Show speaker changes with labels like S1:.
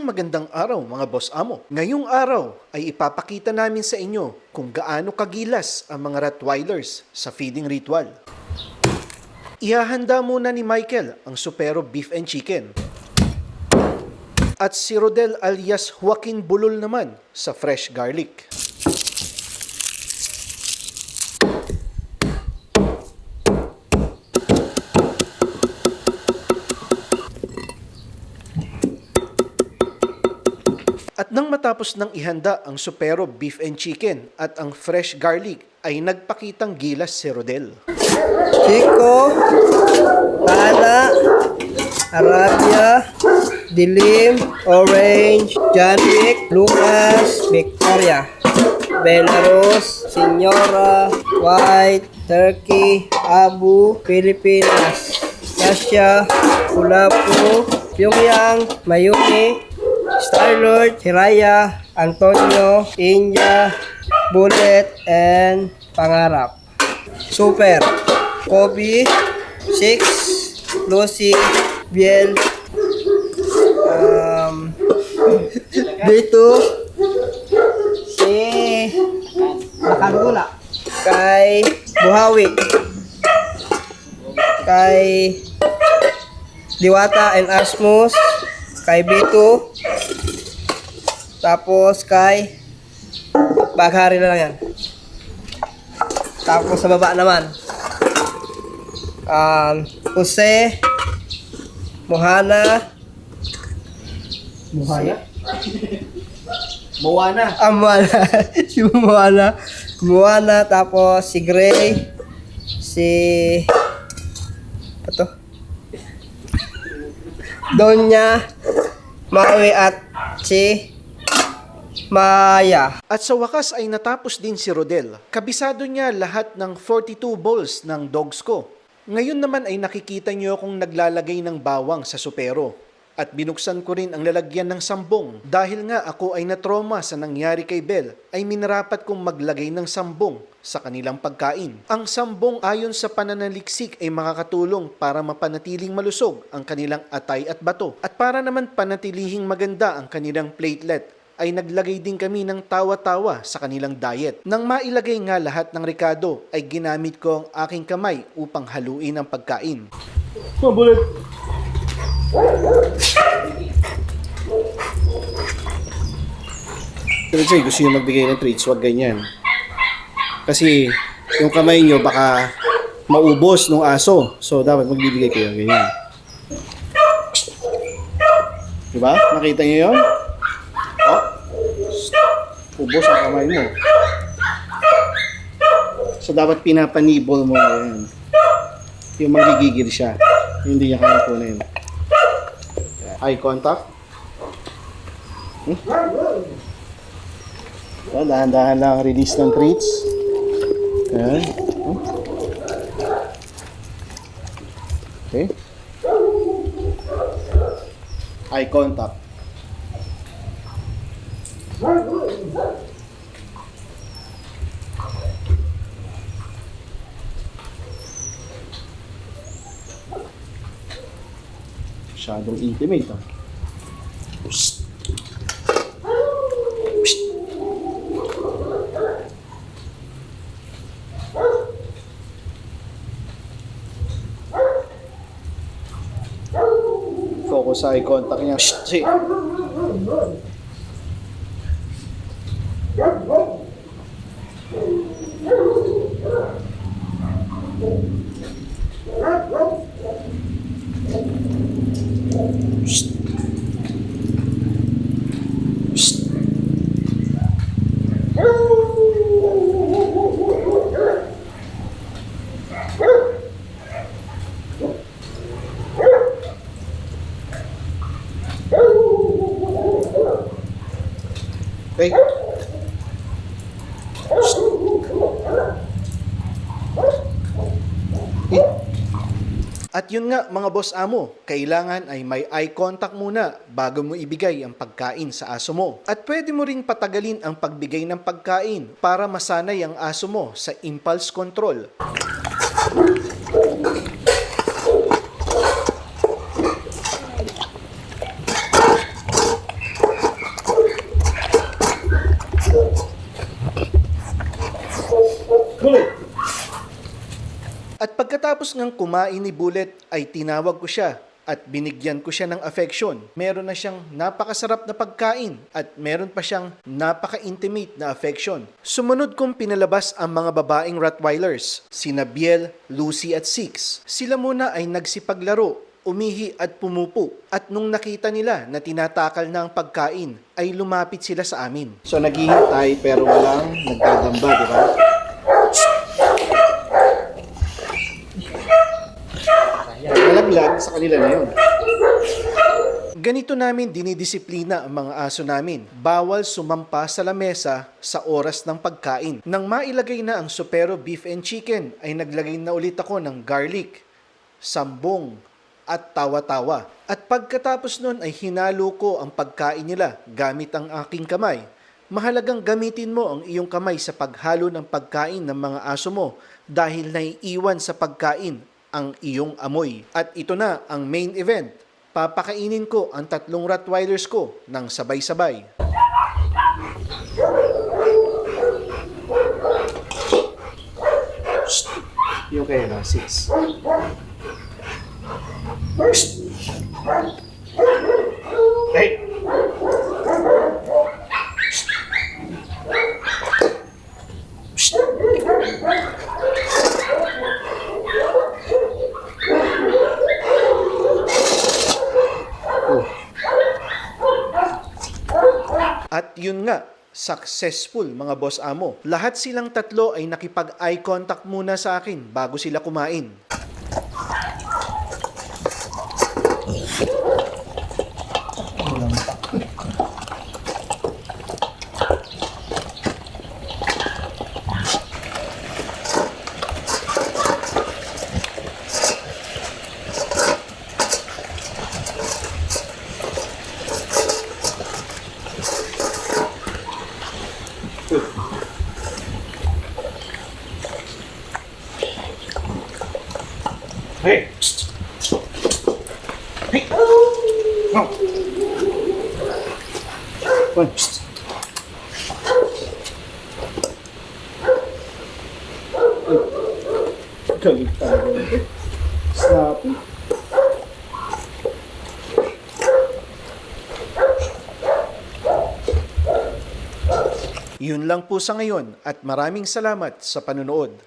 S1: Isang magandang araw mga boss amo. Ngayong araw ay ipapakita namin sa inyo kung gaano kagilas ang mga Rottweilers sa feeding ritual. Ihahanda muna ni Michael ang Supero Beef and Chicken. At si Rodel alias Joaquin Bulol naman sa fresh garlic. At nang matapos ng ihanda ang Supero Beef and Chicken at ang fresh garlic, ay nagpakitang gilas si Rodel.
S2: Chico, Tana, Arabia, Dilim, Orange, John Wick, Lucas, Victoria, Belarus, Senyora, White, Turkey, Abu, Pilipinas, Russia, Kulapu, Pyongyang, Mayumi, Starlord, Hiraya, Antonio, India, Bullet, and Pangarap. Super, Kobe, Six, Lucy, Biel, Bito, si Nakagula, kay Buhawi, kay Diwata and Asmus, kay Bito, tapos kay Baghari na lang yan. Tapos sa baba naman Jose, Mohana, Moana, si Moana, tapos si Gray, si ito Donya, Maui at si Maya.
S1: At sa wakas ay natapos din si Rodel. Kabisado niya lahat ng 42 bowls ng dogs ko. Ngayon naman ay nakikita niyo akong naglalagay ng bawang sa supero. At binuksan ko rin ang lalagyan ng sambong. Dahil nga ako ay natroma sa nangyari kay Bel, ay minarapat kong maglagay ng sambong sa kanilang pagkain. Ang sambong ayon sa pananaliksik ay makakatulong para mapanatiling malusog ang kanilang atay at bato. At para naman panatilihing maganda ang kanilang platelet, ay naglagay din kami ng tawa-tawa sa kanilang diet. Nang mailagay nga lahat ng rekado, ay ginamit ko ang aking kamay upang haluin ang pagkain.
S3: Bullet.
S1: Pero say, gusto nyo magbigay ng treats, wag ganyan. Kasi yung kamay nyo baka maubos ng aso. So dapat magbibigay kayo ganyan. Diba? Nakita nyo yun? Oh, ubos ang kamay mo. So dapat pinapanibol mo yan. Yung magigigil siya. Hindi niya kaya kunin. Eye contact. So, dahan-dahan lang release ng treats. Ayan. Okay. Eye contact. Masyadong intimate, ah. Psst. Psst. Focus sa eye contact niya. Psst. See. Psst. Psst. Okay. At yun nga mga boss amo, kailangan ay may eye contact muna bago mo ibigay ang pagkain sa aso mo. At pwede mo ring patagalin ang pagbigay ng pagkain para masanay ang aso mo sa impulse control. At pagkatapos ngang kumain ni Bullet ay tinawag ko siya at binigyan ko siya ng affection. Meron na siyang napakasarap na pagkain at meron pa siyang napaka-intimate na affection. Sumunod kong pinalabas ang mga babaeng Rottweilers, sina Biel, Lucy at Six. Sila muna ay nagsipaglaro, umihi at pumupo. At nung nakita nila na tinatakal na ang pagkain, ay lumapit sila sa amin. So naghihintay pero walang nagdadamba, di ba? Nalaglag sa kanila na yun. Ganito namin dinidisiplina ang mga aso namin. Bawal sumampa sa lamesa sa oras ng pagkain. Nang mailagay na ang Supero Beef and Chicken, ay naglagay na ulit ako ng garlic, sambong, at tawa-tawa. At pagkatapos nun ay hinalo ko ang pagkain nila gamit ang aking kamay. Mahalagang gamitin mo ang iyong kamay sa paghalo ng pagkain ng mga aso mo dahil naiiwan sa pagkain ang iyong amoy. At ito na ang main event. Papakainin ko ang 3 Rottweilers ko ng sabay-sabay. Yung kayo na, 6. Hey! At yun nga, successful mga boss amo. Lahat silang 3 ay nakipag-eye contact muna sa akin bago sila kumain. Hey! Hey! No! One. Galit tayo. Snappy. Yun lang po sa ngayon at maraming salamat sa panunood.